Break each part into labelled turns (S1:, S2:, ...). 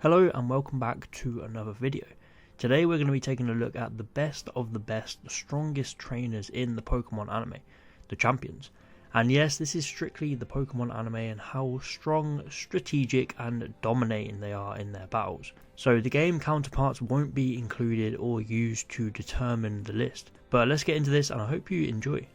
S1: Hello and welcome back to another video. Today we're going to be taking a look at the best of the best, the strongest trainers in the Pokemon anime, the champions. And yes, this is strictly the Pokemon anime and how strong, strategic and dominating they are in their battles. So the game counterparts won't be included or used to determine the list. But let's get into this and I hope you enjoy.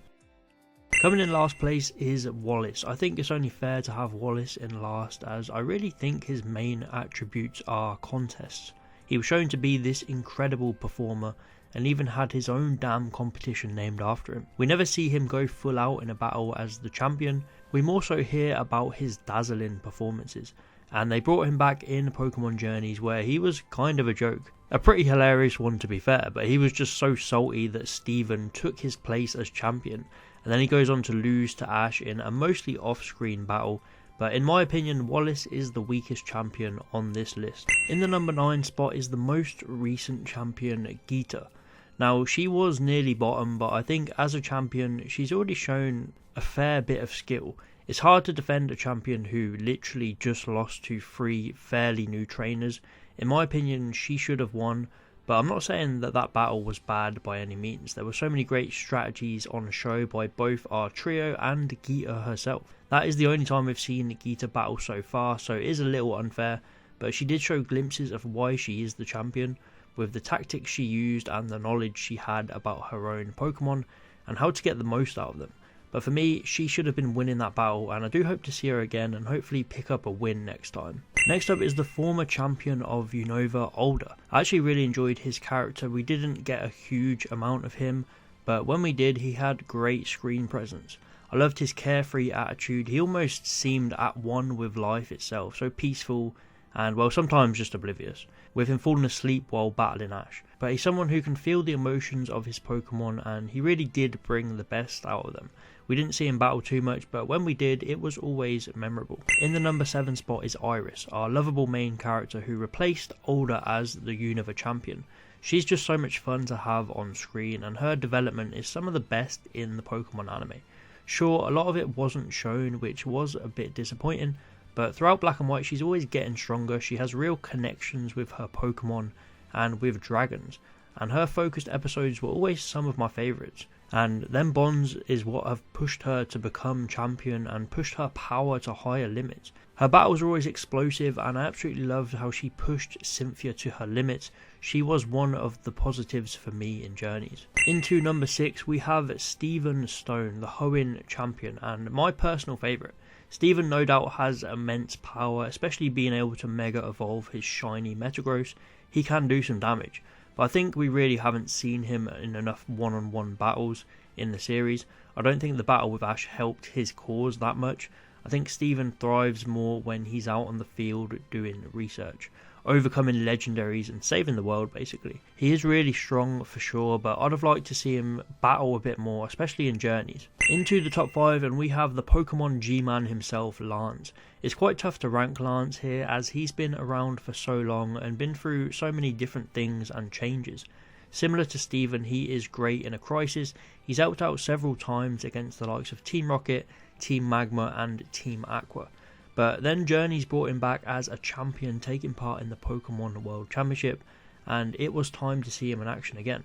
S1: Coming in last place is Wallace. I think it's only fair to have Wallace in last as I really think his main attributes are contests. He was shown to be this incredible performer and even had his own damn competition named after him. We never see him go full out in a battle as the champion, we more so hear about his dazzling performances. And they brought him back in Pokemon Journeys where he was kind of a joke. A pretty hilarious one to be fair, but he was just so salty that Steven took his place as champion. And then he goes on to lose to Ash in a mostly off-screen battle, but in my opinion Wallace is the weakest champion on this list. In the number 9 spot is the most recent champion, Geeta. Now she was nearly bottom, but I think as a champion she's already shown a fair bit of skill. It's hard to defend a champion who literally just lost to 3 fairly new trainers. In my opinion she should have won. But I'm not saying that battle was bad by any means. There were so many great strategies on the show by both our trio and Geeta herself. That is the only time we've seen Geeta battle so far, so it is a little unfair, but she did show glimpses of why she is the champion, with the tactics she used and the knowledge she had about her own Pokemon and how to get the most out of them. But for me, she should have been winning that battle, and I do hope to see her again and hopefully pick up a win next time. Next up is the former champion of Unova, Alder. I actually really enjoyed his character. We didn't get a huge amount of him, but when we did, he had great screen presence. I loved his carefree attitude. He almost seemed at one with life itself, so peaceful and, well, sometimes just oblivious, with him falling asleep while battling Ash. But he's someone who can feel the emotions of his Pokemon, and he really did bring the best out of them. We didn't see him battle too much, but when we did, it was always memorable. In the number 7 spot is Iris, our lovable main character who replaced Alder as the Unova champion. She's just so much fun to have on screen, and her development is some of the best in the Pokemon anime. Sure, a lot of it wasn't shown, which was a bit disappointing, but throughout Black and White she's always getting stronger. She has real connections with her Pokemon and with dragons, and her focused episodes were always some of my favourites. And them bonds is what have pushed her to become champion and pushed her power to higher limits. Her battles are always explosive, and I absolutely loved how she pushed Cynthia to her limits. She was one of the positives for me in Journeys. Into number 6 we have Steven Stone, the Hoenn champion, and my personal favourite. Steven no doubt has immense power, especially being able to mega evolve his shiny Metagross. He can do some damage. But I think we really haven't seen him in enough one-on-one battles in the series. I don't think the battle with Ash helped his cause that much. I think Steven thrives more when he's out on the field doing research, overcoming legendaries and saving the world basically. He is really strong for sure, but I'd have liked to see him battle a bit more, especially in Journeys. Into the top 5 and we have the Pokemon G-Man himself, Lance. It's quite tough to rank Lance here as he's been around for so long and been through so many different things and changes. Similar to Steven, he is great in a crisis. He's helped out several times against the likes of Team Rocket, Team Magma and Team Aqua. But then Journeys brought him back as a champion, taking part in the Pokemon World Championship, and it was time to see him in action again.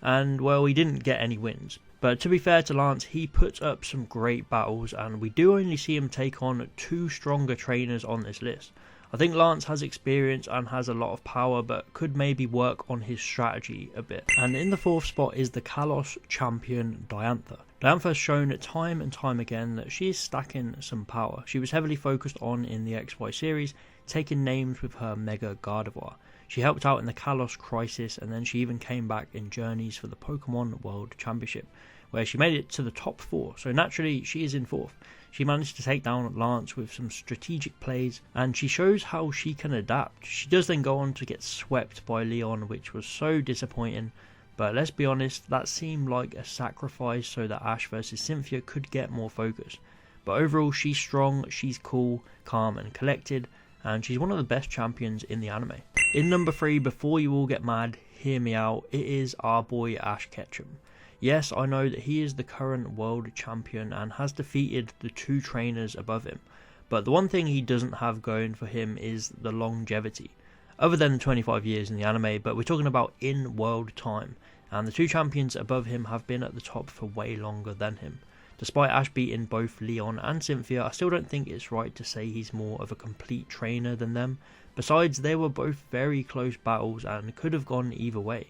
S1: And well, he didn't get any wins. But to be fair to Lance, he puts up some great battles, and we do only see him take on 2 stronger trainers on this list. I think Lance has experience and has a lot of power, but could maybe work on his strategy a bit. And in the 4th spot is the Kalos champion, Diantha. Diantha has shown time and time again that she is stacking some power. She was heavily focused on in the XY series, taking names with her Mega Gardevoir. She helped out in the Kalos Crisis, and then she even came back in Journeys for the Pokemon World Championship, where she made it to the top 4, so naturally she is in 4th. She managed to take down Lance with some strategic plays, and she shows how she can adapt. She does then go on to get swept by Leon, which was so disappointing, but let's be honest, that seemed like a sacrifice so that Ash versus Cynthia could get more focus. But overall, she's strong, she's cool, calm and collected, and she's one of the best champions in the anime. In number 3, before you all get mad, hear me out, it is our boy Ash Ketchum. Yes, I know that he is the current world champion and has defeated the 2 trainers above him, but the one thing he doesn't have going for him is the longevity. other than the 25 years in the anime, but we're talking about in world time, and the two champions above him have been at the top for way longer than him. Despite Ash beating both Leon and Cynthia, I still don't think it's right to say he's more of a complete trainer than them. Besides, they were both very close battles and could have gone either way.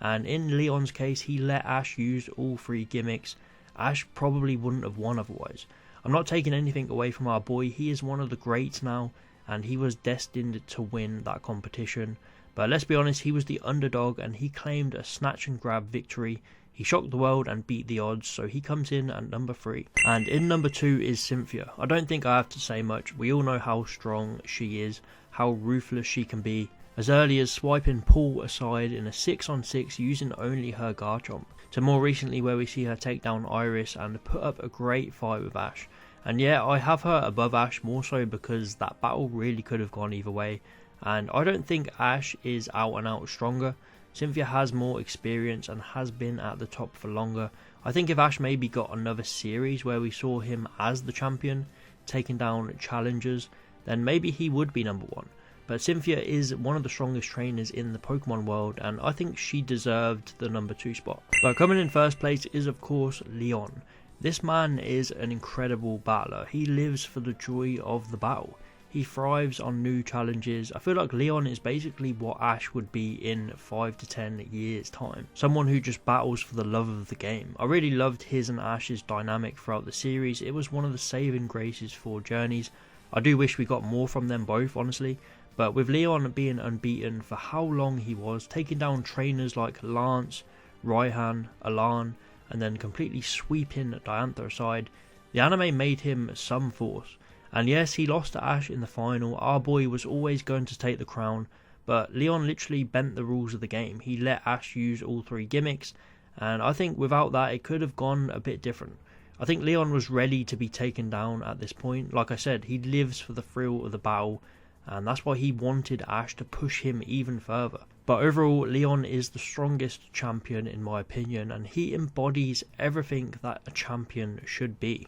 S1: And in Leon's case, he let Ash use all three gimmicks. Ash probably wouldn't have won otherwise. I'm not taking anything away from our boy, he is one of the greats now, and he was destined to win that competition. But let's be honest, he was the underdog and he claimed a snatch and grab victory. He shocked the world and beat the odds, so he comes in at number 3. And in number 2 is Cynthia. I don't think I have to say much, we all know how strong she is, how ruthless she can be. As early as swiping Paul aside in a 6-on-6 using only her Garchomp, to more recently where we see her take down Iris and put up a great fight with Ash. And yeah, I have her above Ash more so because that battle really could have gone either way, and I don't think Ash is out and out stronger. Cynthia has more experience and has been at the top for longer. I think if Ash maybe got another series where we saw him as the champion, taking down challengers, then maybe he would be number 1. But Cynthia is one of the strongest trainers in the Pokemon world, and I think she deserved the number 2 spot. But coming in first place is of course Leon. This man is an incredible battler. He lives for the joy of the battle. He thrives on new challenges. I feel like Leon is basically what Ash would be in 5 to 10 years time. Someone who just battles for the love of the game. I really loved his and Ash's dynamic throughout the series. It was one of the saving graces for Journeys. I do wish we got more from them both, honestly. But with Leon being unbeaten for how long he was, taking down trainers like Lance, Raihan, Alan, and then completely sweeping Diantha aside, the anime made him some force. And yes, he lost to Ash in the final. Our boy was always going to take the crown, but Leon literally bent the rules of the game. He let Ash use all 3 gimmicks, and I think without that it could have gone a bit different. I think Leon was ready to be taken down at this point. Like I said, he lives for the thrill of the battle, and that's why he wanted Ash to push him even further. But overall, Leon is the strongest champion in my opinion, and he embodies everything that a champion should be.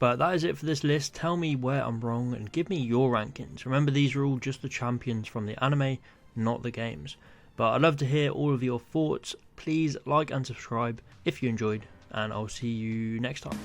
S1: But that is it for this list. Tell me where I'm wrong and give me your rankings. Remember, these are all just the champions from the anime, not the games. But I'd love to hear all of your thoughts. Please like and subscribe if you enjoyed, and I'll see you next time.